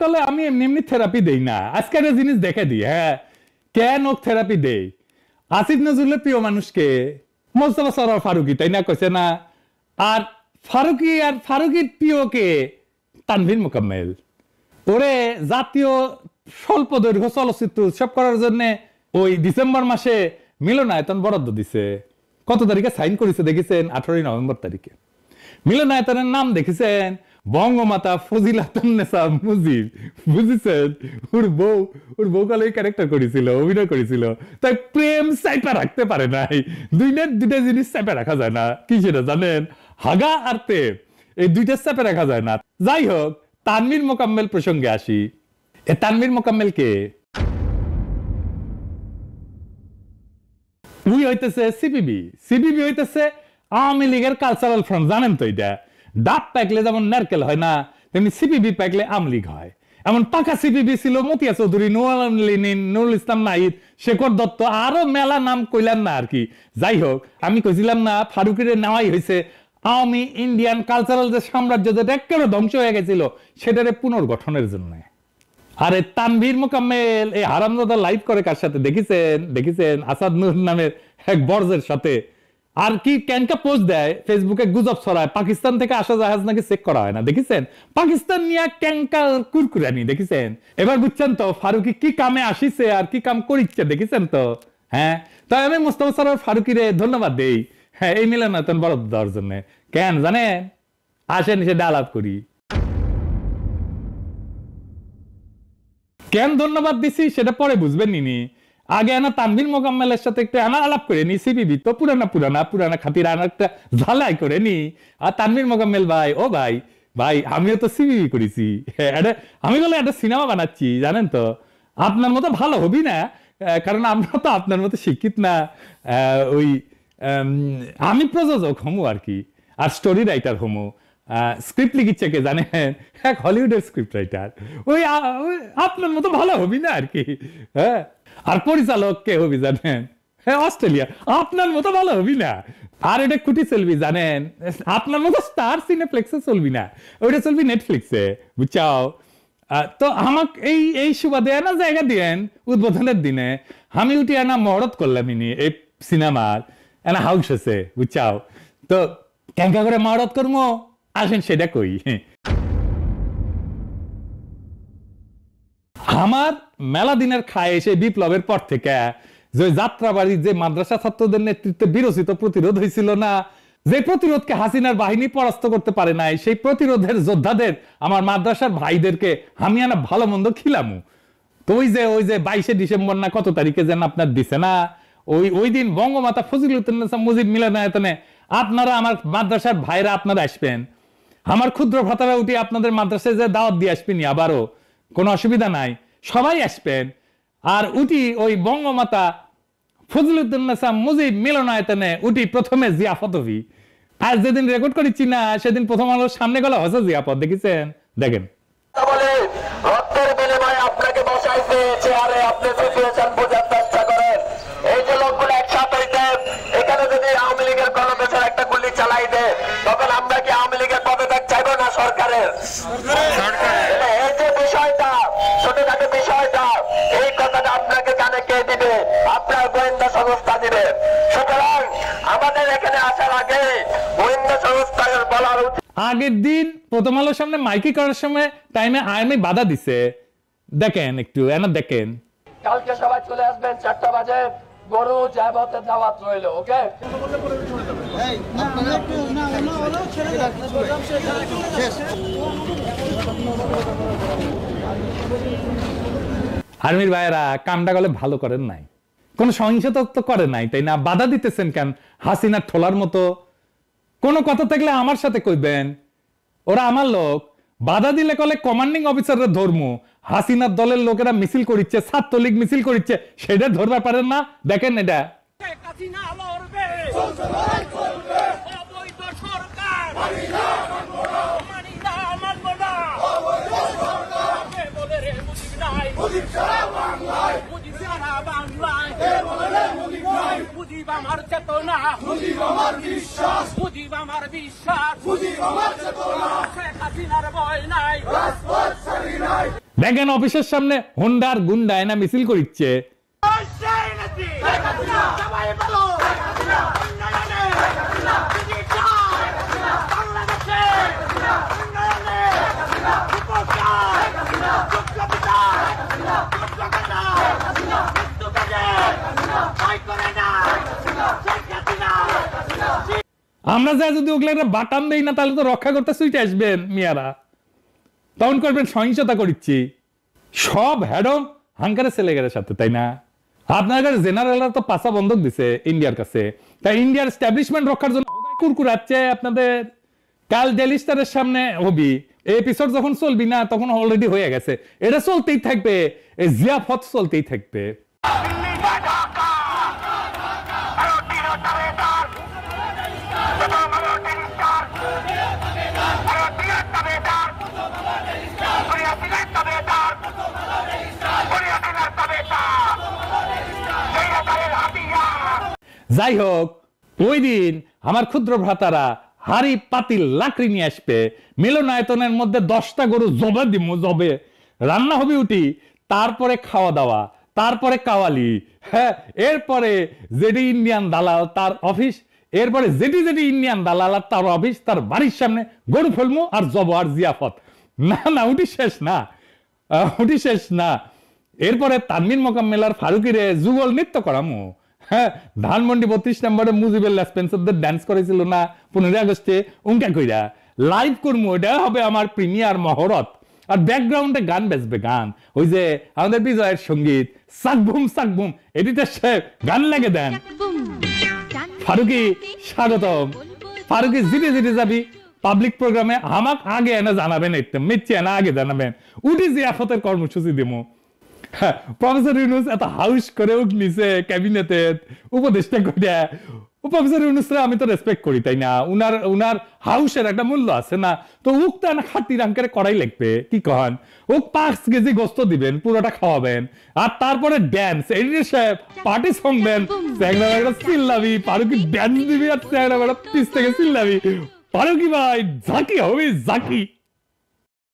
কলে আমি এমনি এমনি থেরাপি দেই না, আজকে একটা জিনিস দেখে দিই। হ্যাঁ, কেন থেরাপি দেই? আসিফ নজরুলের প্রিয় মানুষকে মোস্তফা সরোয়ার ফারুকী, তাই না, কইছে না? আর ফারুকী আর ফারুকীর প্রিয়কে তানভীর মোকাম্মেল। ওরে জাতীয় স্বল্প দৈর্ঘ্য চলচ্চিত্র উৎসব করার জন্য ওই ডিসেম্বর মাসে মিলনায়তন বরাদ্দ দিছে। কত তারিখে সাইন করেছে দেখেছেন? 18 নভেম্বর তারিখে। মিলনায়তনের নাম দেখেছেন বঙ্গমাতা ফজিলাতুন্নেসা মুজিব, বুঝেছেন? ওর বউ কালে ক্যারেক্টার করেছিল, অভিনয় করেছিল। তাই প্রেম চাইপা রাখতে পারে নাই। দুইটা জিনিস চাইপা রাখা যায় না। কি সেটা জানেন? হাগা আর প্রেম, এই দুইটা চাইপা রাখা যায় না। যাই হোক, তানভীর মোকাম্মেল প্রসঙ্গে আসি। এ তানভীর মোকাম্মেল কে? উই হইতেছে সিপিবি হইতেছে আওয়ামী লীগের কালচারাল ফ্রন্ট। জানেন তো এটা? ডাব পাকলে যেমন নারকেল হয় না, তেমনি সিপিবি পাকলে আওয়ামী লীগ হয়। এমন পাকা সিপিবি ছিল মতিয়া চৌধুরী, নুরুল ইসলাম নাহিদ, শেখর দত্ত, আরো মেলা নাম কইলাম না আর কি। যাই হোক, আমি কইছিলাম না ফারুকের নেওয়াই হয়েছে আওয়ামী ইন্ডিয়ান কালচারাল যে সাম্রাজ্য, যেটা একেবারে ধ্বংস হয়ে গেছিল, সেটারে পুনর্গঠনের জন্য। আরে তানভীর মোকাম্মেল এই হারামজাদা লাইভ করে কার সাথে দেখেছেন? আসাদ নূর নামের এক বর্জের সাথে। আর কি ক্যানকা পোস্ট দেয় ফেসবুকে, গুজব ছড়ায় পাকিস্তান থেকে আসা জাহাজ নাকি চেক করা হয় না। দেখেছেন? পাকিস্তান নিয়ে ক্যাঙ্কা কুরকুরানি। দেখেছেন? এবার বুঝছেন তো ফারুকী কি কামে আসিছে আর কি কাম করিচ্ছে। দেখেছেন তো? হ্যাঁ, তাই আমি মোস্তফা সরোয়ার ফারুকীরে ধন্যবাদ দেই। হ্যাঁ, এই মিলনায়তন বরাদ্দ দেওয়ার জন্য। কেন জানেন? আসেন সেটা আলাপ করি। কেন ধন্যবাদ দিছি সেটা পরে বুঝবেন নি। আগে আনা তানভীর মোকাম্মেলের সাথে একটু আলাপ করে নি। সিপিবি তো পুরানা খাতির একটা ঝালাই করে নি। আর তানভীর মোকাম্মেল ভাই, ও ভাই আমিও তো সিপিবি করেছি। আমি বলে একটা সিনেমা বানাচ্ছি, জানেন তো? আপনার মতো ভালো হবি না, কারণ আমরা তো আপনার মতো শিক্ষিত না। ওই আমি প্রযোজক হমু আর কি, আর স্টোরি রাইটার হমু। স্ক্রিপ্ট লিখিচ্ছে কে জানেন? এক হলিউডের স্ক্রিপ্ট রাইটার। ওই আপনার মতো ভালো হবি না আর কি। হ্যাঁ, আর পরিচালক কে হবি জানেন? হ্যাঁ, অস্ট্রেলিয়া। আপনার মতো ভালো হবি না। আর এটা কুটি চলবি জানেন? আপনার মতো স্টার সিনেপ্লেক্সে চলবি না, ওইটা চলবি নেটফ্লিক্সে, বুঝছাও? তো আমাকে এই সুবাদে না জায়গা দিয়েন উদ্বোধনের দিনে। আমি উঠি আনা মহরত করলাম এই সিনেমার এনা হাউস আছে, বুঝছাও? তো কেঙ্কা করে মহরত করবো আসেন সেটা কই। আমার মেলা দিনের খায় এসে বিপ্লবের পর থেকে যে যাত্রাবাড়ির যে মাদ্রাসা ছাত্রদের নেতৃত্বে বিরোচিত প্রতিরোধ হয়েছিল না, যে প্রতিরোধকে হাসিনার বাহিনী পরাস্ত করতে পারে নাই, সেই প্রতিরোধের যোদ্ধাদের আমার মাদ্রাসার ভাইদেরকে আমি আনা ভালো মন্দ খিলামু। তো ওই যে 22শে ডিসেম্বর না কত তারিখে যেন আপনার দিছে না, ওই দিন বঙ্গমাতা ফজিলাতুন্নেসা মুজিব মিলনায়তনে আপনারা আমার মাদ্রাসার ভাইরা আপনারা আসবেন। আমার ক্ষুদ্র ভ্রাতারা উঠি আপনাদের মাদ্রাসায় যে দাওয়াত দিয়ে আসবেন, আবারও কোনো অসুবিধা নাই, সবাই আসবেন। আর উঠি ওই বঙ্গমাতা ফজলুদ্দিন্নেসা মুজিব মিলনায়তনে উঠি প্রথমে জিয়াফত হবি। আর যেদিন রেকর্ড করেছি না, সেদিন প্রথম আলোর সামনে গেল হচ্ছে জিয়াফত। দেখেছেন? দেখেন। রক্তের বিনিময়ে আপনাকে বসাইছে চেয়ারে, আপনি সিচুয়েশন বোঝার চেষ্টা করেন। এই যে লোকগুলো একসাথে হইতে এখানে যদি আওয়ামী লীগের গণদেশের একটা গুলি চালাই দেয়, তখন আমরা কি আওয়ামী লীগের পদত্যাগ চাইবো না সরকারের? এই যে বিষয়টা, ছোটখাটো বিষয়টা, এই কথাটা আপনাকে কানে কে দিবে? আপনার গোয়েন্দা সংস্থা দিবে। সুতরাং আমাদের এখানে আসার আগে গোয়েন্দা সংস্থার বলার উচিত। আগের দিন প্রথম আলোর সামনে মাইকি করার সময় টাইমে আইএমএ বাধা দিছে। দেখেন একটু এনা দেখেন। কালকে সবাই চলে আসবেন 4টা বাজে, গরু জায়বতের দাওয়াত রইল। ওকে, আর্মির ভাইয়েরা কামটা গেলে ভালো করেন নাই, কোন সহিংসতা তো করে নাই, তাই না? বাধা দিতেছেন কেন হাসিনার ঠোলার মতো? কোন কথা থাকলে আমার সাথে কইবেন। ওরা আমার লোক, বাধা দিলে কলে কমান্ডিং অফিসাররা ধর্ম। হাসিনার দলের লোকেরা মিছিল করিচ্ছে, ছাত্রলীগ মিছিল করিচ্ছে, সেটা ধরতে পারেন না? দেখেন এটা। মুজিব আমার চেতনা, মুজিব আমার বিশ্বাস, মুজিব আমার বিশ্বাস, মুজিব আমার চেতনা। শেখ হাসিনার ভয় নাই, রাজপথ ছাড়ি নাই। দেখেন অফিসের সামনে হোন্ডার গুন্ডা এনা মিছিল করিচ্ছে। সবাই বলো উন্নয়নে যদি চায় বাংলাদেশে উন্নয়নে উপকার বিপ্লবিতার বিপ্লবতা মৃত্যু কাজে ভয় করে না শেখ হাসিনা। আমরা যা যদি ওগুলো একটা বাটাম দেই না তাহলে তো রক্ষা করতে সুইটে আসবেন মিয়ারা, তখন করবেন সহিংসতা করিচ্ছি। সব হ্যাডম হাঙ্কারে ছেলেগের সাথে, তাই না? আপনার কাছে জেনারেলরা তো পাশা বন্ধক দিছে ইন্ডিয়ার কাছে, তাই ইন্ডিয়ার এস্টাবলিশমেন্ট রক্ষার জন্য কুরকুরাচ্ছে আপনাদের। কাল ডেলি স্টারের সামনে হবি, এই এপিসোড যখন চলবি না তখন অলরেডি হয়ে গেছে, এটা চলতেই থাকবে, এই জিয়াফত চলতেই থাকবে। যাই হোক, ওই দিন আমার ক্ষুদ্র ভ্রাতারা হাড়ি পাতিল লাকড়ি নিয়ে আসবে, মিলনায়তনের মধ্যে 10টা গরু জবে দিমু, জবে রান্না হবে উঠি, তারপরে খাওয়া দাওয়া, তারপরে কাওয়ালি, হ্যাঁ, এরপরে যেটি ইন্ডিয়ান দালাল তার অফিস, এরপরে যেটি ইন্ডিয়ান দালাল তার অফিস, তার বাড়ির সামনে গরু ফেলমু আর জব আর জিয়াফত। না না, উঠি শেষ না, উঠি শেষ না। এরপরে তানভীর মোকাম্মেল আর ফারুকিরে যুগল নৃত্য করামু। হ্যাঁ, ধানমন্ডি 32 নম্বরে মুজিবের লেসপেন্সারদের ডান্স করেছিল না 15 আগস্টে, উনকা কইরা লাইভ করমু, এটা হবে আমার প্রিমিয়ার মহরত। আর ব্যাকগ্রাউন্ডে গান বাজবে, গান ওই যে আমাদের বিজয়ের সঙ্গীত সাকবুম সাকবুম, এডিটর সাহেব গান লাগে দেন। ফারুকি স্বাগতম। ফারুকি জিতে যাবি পাবলিক প্রোগ্রামে, আমাক আগে এনে জানাবেন, একদম মিথ্যে এনে আগে জানাবেন, উঠি জিয়াফতের কর্মসূচি দেবো। প্রফেসর ইউনুস এত হাউস করে উঠ নিছে ক্যাবিনেটে উপদেষ্টা করে, প্রফেসর ইউনুসরা আমি তো রেসপেক্ট করি, তাই না? উনার হাউসের একটা মূল্য আছে না, তো উক তো না খাতি রাঙ্কের করাই লাগবে, কি কন? ওক 5 কেজি গোস্ত দিবেন, পুরোটা খাওয়াবেন, আর তারপরে ড্যান্স, এডিটর সাহেব পার্টি সং দেন, চ্যাংরা বেড়া চিল্লাবি, পারুকি ড্যান্স দিবি আর চ্যাংরা বেড়া পিছ থেকে চিল্লাবি, পারুকি ভাই ঝাঁকি হবে ঝাঁকি।